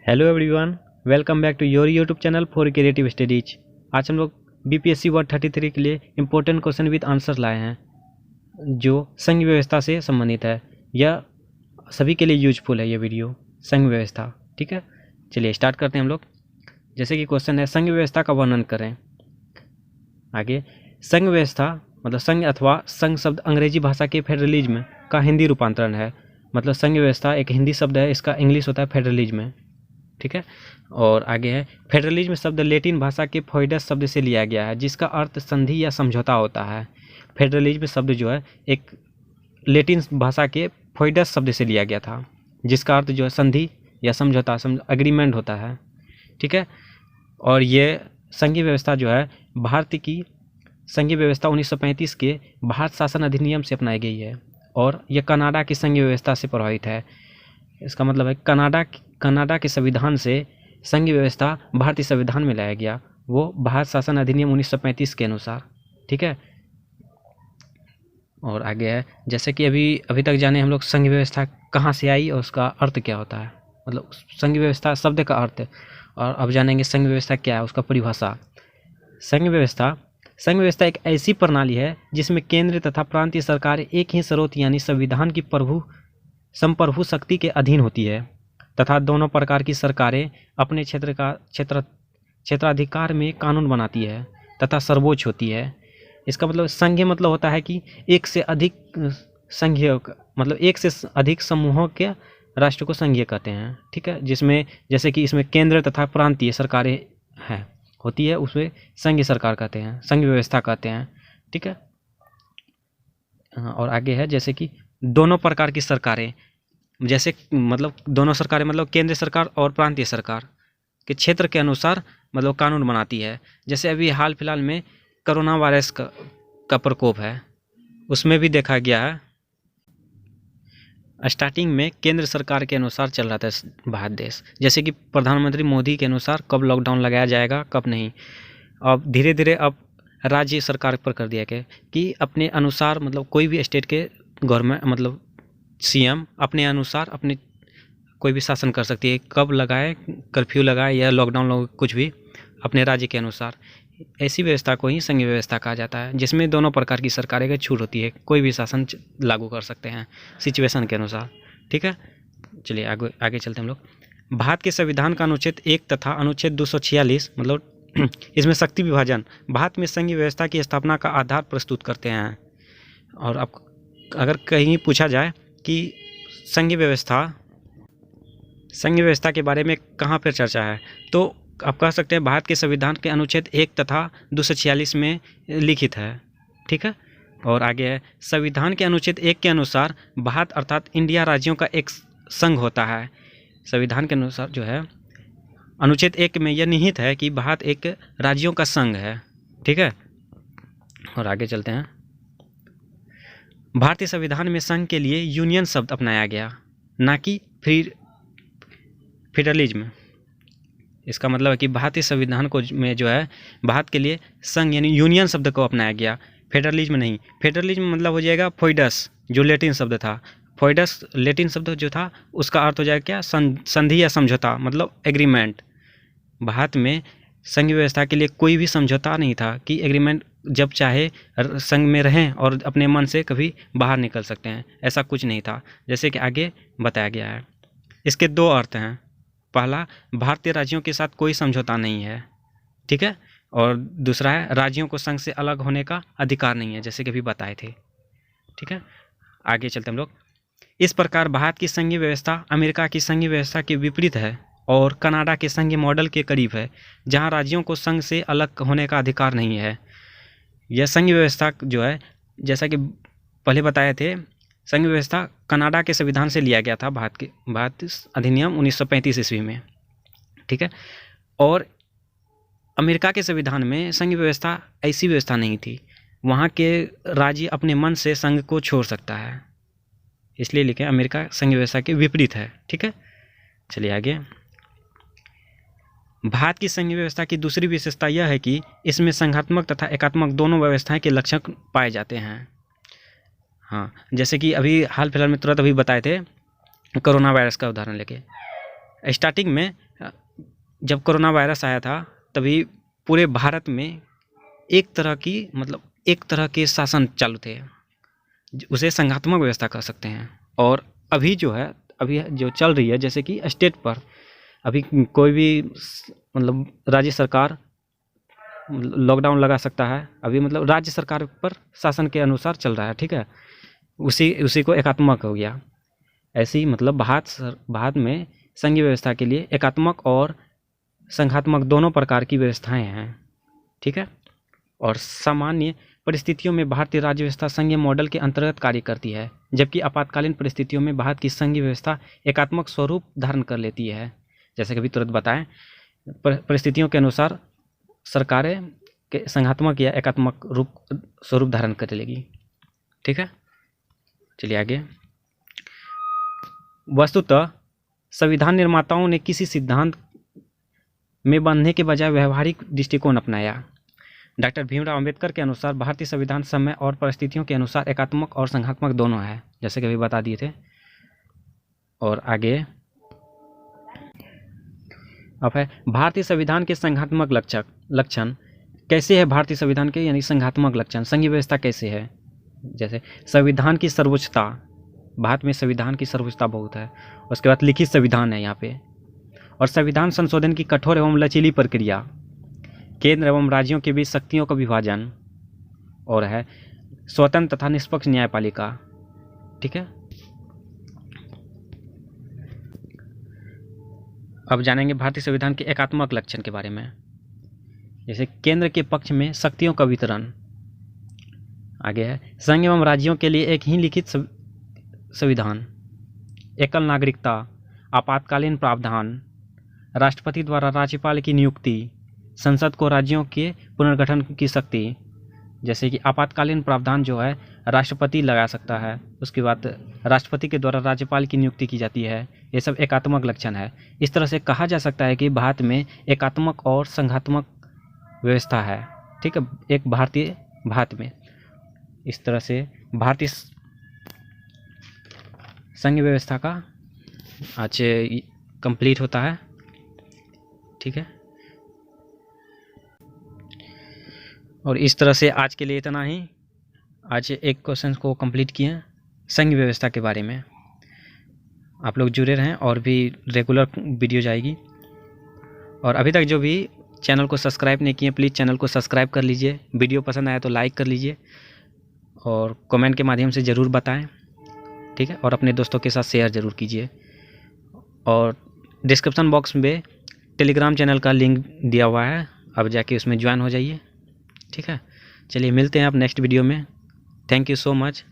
Hello everyone, welcome back to your YouTube channel for creative studies. आज हम लोग BPSC word 33 के लिए इम्पोर्टेंट क्वेश्चन विद आंसर लाए हैं जो संघ व्यवस्था से संबंधित है। यह सभी के लिए यूजफुल है ये वीडियो, संघ व्यवस्था। ठीक है, चलिए स्टार्ट करते हैं हम लोग। जैसे कि क्वेश्चन है, संघ व्यवस्था का वर्णन करें। आगे, संघ व्यवस्था मतलब संघ अथवा संघ शब्द अंग्रेजी भाषा के फेडरलिज्म का हिंदी रूपांतरण है। मतलब संघ व्यवस्था एक हिंदी शब्द है, इसका इंग्लिश होता है फेडरलिज्म। ठीक है, और आगे है, फेडरलिज्म शब्द लैटिन भाषा के फोइडस शब्द से लिया गया है जिसका अर्थ संधि या समझौता होता है। फेडरलिज्म शब्द जो है एक लैटिन भाषा के फोइडस शब्द से लिया गया था जिसका अर्थ जो है संधि या समझौता एग्रीमेंट होता है। ठीक है, और ये संघीय व्यवस्था जो है भारत की संघीय व्यवस्था 1935 के भारत शासन अधिनियम से अपनाई गई है और यह कनाडा की संघीय व्यवस्था से प्रभावित है। इसका मतलब है कनाडा के संविधान से संघीय व्यवस्था भारतीय संविधान में लाया गया, वो भारत शासन अधिनियम 1935 के अनुसार। ठीक है, और आगे है, जैसे कि अभी तक जाने हम लोग संघ व्यवस्था कहाँ से आई और उसका अर्थ क्या होता है। मतलब संघ व्यवस्था शब्द का अर्थ, और अब जानेंगे संघ व्यवस्था क्या है, उसका परिभाषा। संघ व्यवस्था एक ऐसी प्रणाली है जिसमें केंद्र तथा प्रांतीय सरकार एक ही स्रोत यानी संविधान की संप्रभु शक्ति के अधीन होती है तथा दोनों प्रकार की सरकारें अपने क्षेत्राधिकार में कानून बनाती है तथा सर्वोच्च होती है। इसका मतलब संघीय मतलब होता है कि एक से अधिक समूहों के राष्ट्र को संघीय कहते हैं। ठीक है, जिसमें जैसे कि इसमें केंद्र तथा प्रांतीय सरकारें हैं होती है, उसमें संघीय सरकार कहते हैं, संघ व्यवस्था कहते हैं। ठीक है, और आगे है, जैसे कि दोनों प्रकार की सरकारें, जैसे मतलब दोनों सरकारें मतलब केंद्र सरकार और प्रांतीय सरकार के क्षेत्र के अनुसार मतलब कानून बनाती है। जैसे अभी हाल फिलहाल में कोरोना वायरस का प्रकोप है, उसमें भी देखा गया है स्टार्टिंग में केंद्र सरकार के अनुसार चल रहा था भारत देश, जैसे कि प्रधानमंत्री मोदी के अनुसार कब लॉकडाउन लगाया जाएगा कब नहीं। अब धीरे धीरे अब राज्य सरकार पर कर दिया गया कि अपने अनुसार मतलब कोई भी स्टेट के गवर्नमेंट मतलब सीएम अपने अनुसार अपने कोई भी शासन कर सकती है, कब लगाए, कर्फ्यू लगाए या लॉकडाउन कुछ भी अपने राज्य के अनुसार। ऐसी व्यवस्था को ही संघीय व्यवस्था कहा जाता है जिसमें दोनों प्रकार की सरकारें की छूट होती है, कोई भी शासन लागू कर सकते हैं सिचुएशन के अनुसार। ठीक है, चलिए आगे चलते हैं हम लोग। भारत के संविधान का अनुच्छेद 1 तथा अनुच्छेद 246 मतलब इसमें शक्ति विभाजन भारत में संघीय व्यवस्था की स्थापना का आधार प्रस्तुत करते हैं। और अब अगर कहीं पूछा जाए कि संघीय व्यवस्था के बारे में कहाँ पर चर्चा है, तो आप कह सकते हैं भारत के संविधान के अनुच्छेद 1 तथा 246 में लिखित है। ठीक है, और आगे है, संविधान के अनुच्छेद 1 के अनुसार भारत अर्थात इंडिया राज्यों का एक संघ होता है। संविधान के अनुसार जो है अनुच्छेद 1 में यह निहित है कि भारत एक राज्यों का संघ है। ठीक है, और आगे चलते हैं। भारतीय संविधान में संघ के लिए यूनियन शब्द अपनाया गया, ना कि फेडरलिज्म। इसका मतलब है कि भारतीय संविधान को में जो है भारत के लिए संघ यानी यूनियन शब्द को अपनाया गया, फेडरलिज्म नहीं। फेडरलिज्म मतलब हो जाएगा फोइडस, जो लैटिन शब्द था। फोइडस लैटिन शब्द जो था उसका अर्थ हो जाएगा क्या, संधि या समझौता मतलब एग्रीमेंट। भारत में संघ व्यवस्था के लिए कोई भी समझौता नहीं था कि एग्रीमेंट जब चाहे संघ में रहें और अपने मन से कभी बाहर निकल सकते हैं, ऐसा कुछ नहीं था, जैसे कि आगे बताया गया है। इसके दो अर्थ हैं, पहला भारतीय राज्यों के साथ कोई समझौता नहीं है। ठीक है, और दूसरा है राज्यों को संघ से अलग होने का अधिकार नहीं है, जैसे कि अभी बताए थे। ठीक है, आगे चलते हम लोग। इस प्रकार भारत की संघीय व्यवस्था अमेरिका की संघीय व्यवस्था के विपरीत है और कनाडा के संघीय मॉडल के करीब है, जहां राज्यों को संघ से अलग होने का अधिकार नहीं है। यह संघीय व्यवस्था जो है, जैसा कि पहले बताए थे, संघ व्यवस्था कनाडा के संविधान से लिया गया था, भारत अधिनियम 1935 ईस्वी में। ठीक है, और अमेरिका के संविधान में संघ व्यवस्था ऐसी व्यवस्था नहीं थी, वहाँ के राज्य अपने मन से संघ को छोड़ सकता है, इसलिए लिखे अमेरिका संघ व्यवस्था के विपरीत है। ठीक है, चलिए आगे। भारत की संघ व्यवस्था की दूसरी विशेषता यह है कि इसमें संघात्मक तथा एकात्मक दोनों व्यवस्थाएं के लक्षण पाए जाते हैं। हाँ, जैसे कि अभी हाल फिलहाल में तुरंत अभी बताए थे कोरोना वायरस का उदाहरण लेके। स्टार्टिंग में जब कोरोना वायरस आया था तभी पूरे भारत में एक तरह के शासन चालू थे, उसे संघात्मक व्यवस्था कह सकते हैं। और अभी जो चल रही है, जैसे कि स्टेट पर अभी कोई भी राज्य सरकार लॉकडाउन लगा सकता है, अभी राज्य सरकार पर शासन के अनुसार चल रहा है, ठीक है, उसी को एकात्मक हो गया। ऐसे ही भारत में संघीय व्यवस्था के लिए एकात्मक और संघात्मक दोनों प्रकार की व्यवस्थाएं हैं, ठीक है। और सामान्य परिस्थितियों में भारतीय राज्य व्यवस्था संघीय मॉडल के अंतर्गत कार्य करती है, जबकि आपातकालीन परिस्थितियों में भारत की संघीय व्यवस्था एकात्मक स्वरूप धारण कर लेती है। जैसे कि अभी तुरंत बताएं, परिस्थितियों के अनुसार सरकारें के संघात्मक या एकात्मक स्वरूप धारण कर लेगी, ठीक है। चलिए आगे। वस्तुतः संविधान निर्माताओं ने किसी सिद्धांत में बांधने के बजाय व्यवहारिक दृष्टिकोण अपनाया। डॉक्टर भीमराव अंबेडकर के अनुसार भारतीय संविधान समय और परिस्थितियों के अनुसार एकात्मक और संघात्मक दोनों है, जैसे कि अभी बता दिए थे। और आगे अब है भारतीय संविधान के संघात्मक लक्षण कैसे है। भारतीय संविधान के यानी संघात्मक लक्षण, संघीय व्यवस्था कैसे है। जैसे संविधान की सर्वोच्चता, भारत में संविधान की सर्वोच्चता बहुत है। उसके बाद लिखित संविधान है यहाँ पे। और संविधान संशोधन की कठोर एवं लचीली प्रक्रिया, केंद्र एवं राज्यों के बीच शक्तियों का विभाजन, और है स्वतंत्र तथा निष्पक्ष न्यायपालिका, ठीक है। अब जानेंगे भारतीय संविधान के एकात्मक लक्षण के बारे में। जैसे केंद्र के पक्ष में शक्तियों का वितरण। आगे है संघ एवं राज्यों के लिए एक ही लिखित संविधान, एकल नागरिकता, आपातकालीन प्रावधान, राष्ट्रपति द्वारा राज्यपाल की नियुक्ति, संसद को राज्यों के पुनर्गठन की शक्ति। जैसे कि आपातकालीन प्रावधान जो है राष्ट्रपति लगा सकता है, उसके बाद राष्ट्रपति के द्वारा राज्यपाल की नियुक्ति की जाती है। ये सब एकात्मक लक्षण है। इस तरह से कहा जा सकता है कि भारत में एकात्मक और संघात्मक व्यवस्था है, ठीक है, एक भारत में। इस तरह से भारतीय संघ व्यवस्था का आज कंप्लीट होता है, ठीक है। और इस तरह से आज के लिए इतना ही। आज एक क्वेश्चन को कंप्लीट किए संघ व्यवस्था के बारे में। आप लोग जुड़े रहें और भी रेगुलर वीडियो जाएगी। और अभी तक जो भी चैनल को सब्सक्राइब नहीं किए, प्लीज़ चैनल को सब्सक्राइब कर लीजिए। वीडियो पसंद आया तो लाइक कर लीजिए और कमेंट के माध्यम से ज़रूर बताएं, ठीक है। और अपने दोस्तों के साथ शेयर ज़रूर कीजिए। और डिस्क्रिप्शन बॉक्स में टेलीग्राम चैनल का लिंक दिया हुआ है, अब जाके उसमें ज्वाइन हो जाइए, ठीक है। चलिए मिलते हैं आप नेक्स्ट वीडियो में। Thank you so much.